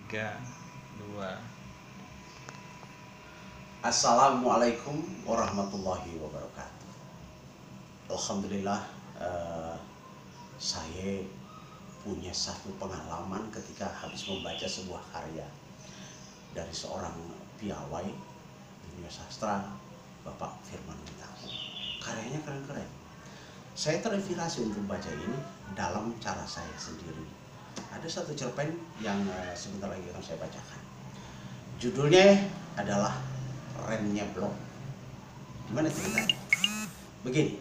3, 2. Assalamualaikum warahmatullahi wabarakatuh. Alhamdulillah, saya punya satu pengalaman ketika habis membaca sebuah karya dari seorang piawai dunia sastra, Bapak Firman Witaku. Karyanya keren-keren. Saya terinspirasi untuk baca ini dalam cara saya sendiri. Ada satu cerpen yang sebentar lagi akan saya bacakan. Judulnya adalah Remnya Blok. Gimana ceritanya? Begini.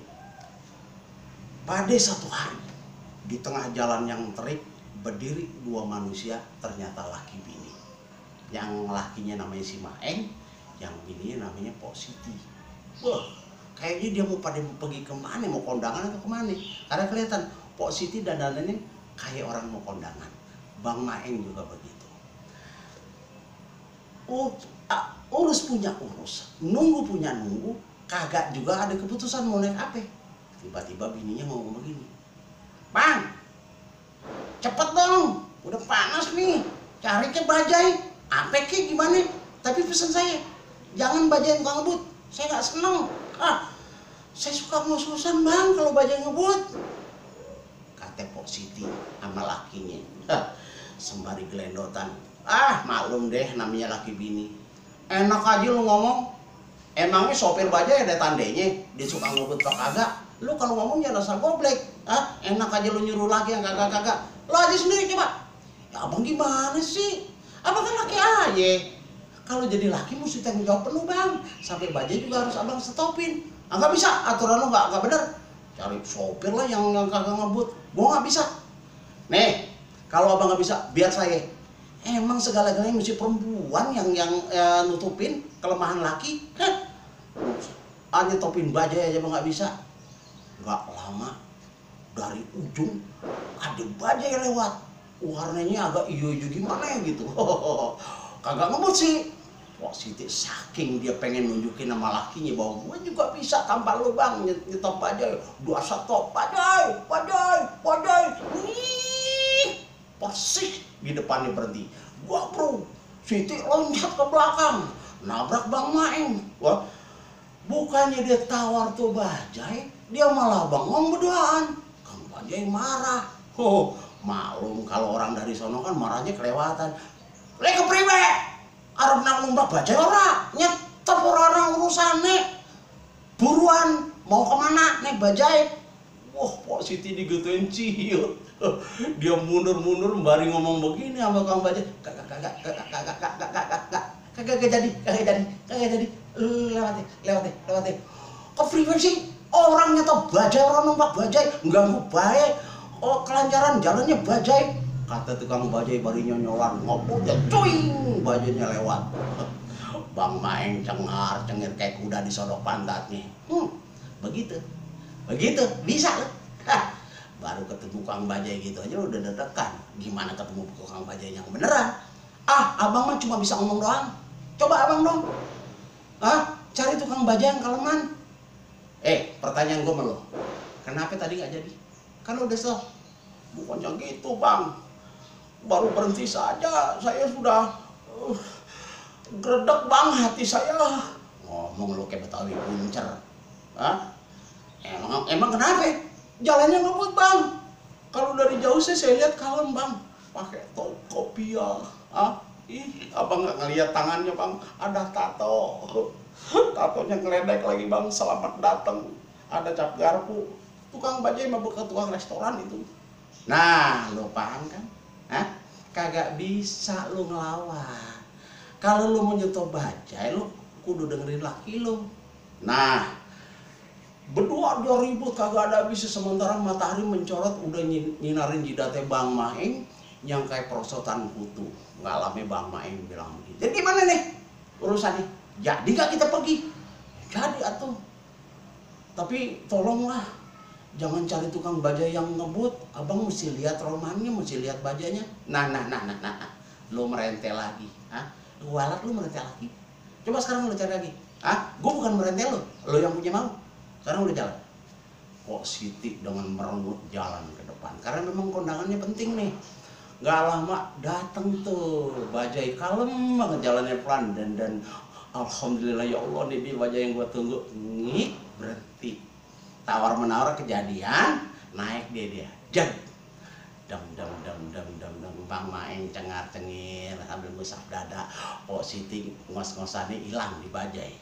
Pada satu hari, di tengah jalan yang terik, berdiri dua manusia, ternyata laki bini. Yang lakinya namanya si Maeng, yang bininya namanya Pok Siti. Wah, kayaknya dia mau pergi kemana, mau kondangan atau kemana? Karena kelihatan Pok Siti dandanannya kayak orang mau kondangan. Bang Maeng juga begitu. Urus punya urus, nunggu punya nunggu, kagak juga ada keputusan mau naik apa. Tiba-tiba bininya ngomong begini, "Bang, cepet dong, udah panas nih, cari ke bajai, apa ke gimana? Tapi pesan saya, jangan bajai tukang ngebut, saya nggak seneng. Saya suka ngos-ngosan bang kalau bajai ngebut." Kata Pok Siti sama lakinya, sembari gelendotan. Maklum deh namanya laki bini. Enak aja lu ngomong. Emangnya sopir bajai ada tandanya dia suka ngebut atau kagak? Lu kalau ngomong jangan asal goblek. Enak aja lu nyuruh laki yang kagak-kagak. Lu aja sendiri coba. Ya abang gimana sih? Abang kan laki aja. Kalau jadi laki mesti tanggung jawab penuh bang. Sampai bajai juga harus abang stopin. Nggak bisa, aturan lu nggak bener. Cari sopir lah yang kagak ngebut. Gua nggak bisa. Nih, kalau abang nggak bisa, biar saya. Emang segala-galanya mesti perempuan yang nutupin kelemahan laki? Hanya topin bajai aja nggak bisa. Nggak lama, dari ujung ada bajai lewat. Warnanya agak hijau-hijau gimana ya gitu. Kagak ngebut sih. Wah, Siti saking dia pengen nunjukin sama lakinya bahwa gue juga bisa tanpa lu bang nyetop bajai. Dua stop bajai. Persis di depannya berhenti. Gua bro, Siti loncat ke belakang, nabrak Bang Maeng. Wah, bukannya dia tawar tuh bajai, dia malah bengong berduaan. Kang Bajai marah. Maklum kalau orang dari sono kan marahnya kelewatan. Lek kepriwe? Arep nang numpak bajai ora? Nyetop orang urusane. Buruan, mau kemana naik bajai? Wah, Pok Siti digituin ciut. Dia mundur mbari ngomong begini sama Kang Bajai. Kagak jadi. Lewati. Kok freeway sih? Orang nyetop bajai, orang numpak bajai, mengganggu baik. Oh, kelancaran jalannya bajai. Kata tukang bajai bari nyonyolan, ngopot ya cuing, bajainya lewat. Bang Maeng cengir kayak kuda di sodok pantatnya. Begitu, bisa lah. Baru ketemu Kang Bajai gitu aja udah deg-degan. Gimana ketemu Kang Bajai yang beneran? Abang mah cuma bisa ngomong doang. Coba abang dong. Cari tukang bajai yang kaleman. Pertanyaan gue sama lo. Kenapa tadi nggak jadi? Kan udah stop. Bukannya gitu bang. Baru berhenti saja, saya sudah gredek bang hati saya. Ngomong lo kayak Betawi puncer. Emang kenapa? Jalannya ngebut bang. Kalau dari jauh saya lihat kalem bang. Pakai kopiah. Abang nggak ngeliat tangannya bang. Ada tato. Tatonya ngeledek lagi bang. Selamat datang. Ada cap garpu. Tukang bajai mah bukan tukang restoran itu. Nah, lo paham kan? Kagak bisa lo ngelawan. Kalau lo mau nyetok bajai, lo kudu dengerin laki lo. Nah, berdua dia ribut kagak ada habisnya, sementara matahari mencorot udah nyinarin jidatnya Bang Maeng yang kayak perosotan kutu. Nggak lama Bang Maeng bilang begitu. Jadi gimana nih urusannya? Jadi nggak kita pergi? Jadi atuh. Tapi tolonglah jangan cari tukang bajai yang ngebut. Abang mesti lihat romannya, mesti lihat bajainya. Nah. Lu merentel lagi. Lu walat lu merentel lagi. Coba sekarang lu cari lagi. Gue bukan merentel lu yang punya mau. Sekarang udah jalan. Kok Siti dengan merengut jalan ke depan. Karena memang kondangannya penting nih. Nggak lama datang tuh bajai, kalem banget jalannya pelan, dan alhamdulillah ya Allah nih di bajai yang gua tunggu. Ngik, berhenti. Tawar menawar kejadian, naik dia jag, dam dam dam dam dam dam, Bang Maeng cengar cengir sambil ngusap dada. Oh Siti ngos-ngosannya hilang di bajai.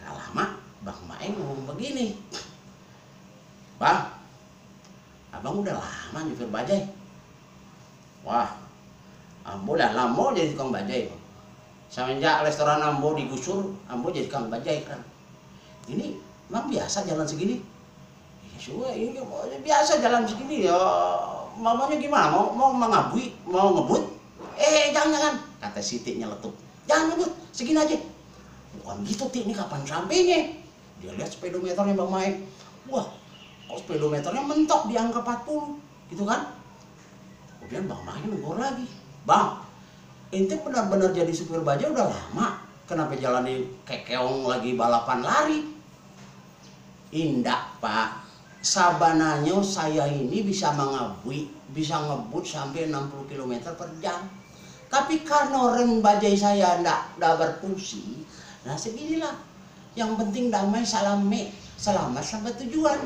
Gak lama Bang Maeng ngomong begini, Bang, abang udah lama nyupir bajai. Wah, ambo udah lama jadi tukang bajai. Semenjak restoran ambo digusur, ambo jadi tukang bajai kan. Ini bang biasa jalan segini? Ini biasa jalan segini ya. Mamanya gimana? Mau mengabui? Mau ngebut? Jangan, kata Siti nyeletuk. Jangan ngebut, segini aja. Bukan gitu, Ti, ini kapan sampainya? Dia lihat speedometernya Bang Maeng. Wah, kok speedometernya mentok di angka 40, gitu kan? Kemudian Bang Maeng negor lagi. Bang, ente benar-benar jadi supir bajai udah lama. Kenapa jalanin kekeong lagi balapan lari? Indah, Pak. Sabananya saya ini bisa mengabui, bisa ngebut sampai 60 km per jam. Tapi karena rem bajai saya ndak berfungsi, nah seginilah. Yang penting damai selamat sampai tujuan.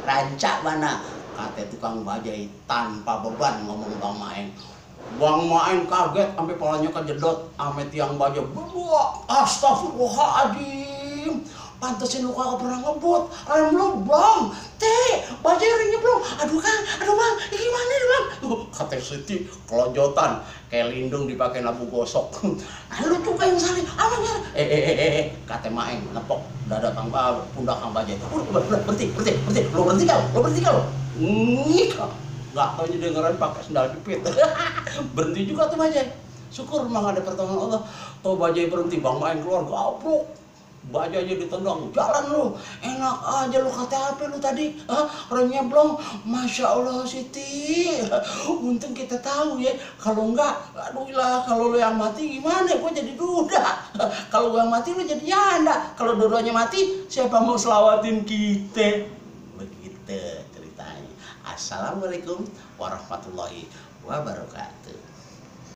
Rancak mana? Kata tukang bajai tanpa beban ngomong Bang Maeng. Bang Maeng kaget sampai palanya kejedot, sampai tiang bajai. Astagfirullahaladzim. Pantesin lu kagak pernah ngebut. Rem lu bang, bajai ringnya belum. Aduh Bang, ini gimana nih Bang? Kata Siti kelojotan, kayak lindung dipakai lampu gosok. Lu juga yang saling, abangnya. Kata Maeng nepok dada pundak Kang Bajai. Berhenti. Lu berhenti kau. Nggak tau dengeran pakai sendal jepit. Berhenti juga tuh Bajai. Syukur memang ada pertolongan Allah. Tuh Bajai berhenti, Bang Maeng keluar gabruk. Bajai aja ditendang, jalan lu, enak aja lu, kata apa lu tadi? Remnya belum, Masya Allah Siti. Untung kita tahu ya, kalau enggak, aduh lah, kalau lu yang mati gimana? Gue jadi duda. Kalau gue yang mati lu jadi janda. Kalau dua-duanya mati, siapa mau selawatin kita? Begitu ceritanya. Assalamualaikum warahmatullahi wabarakatuh.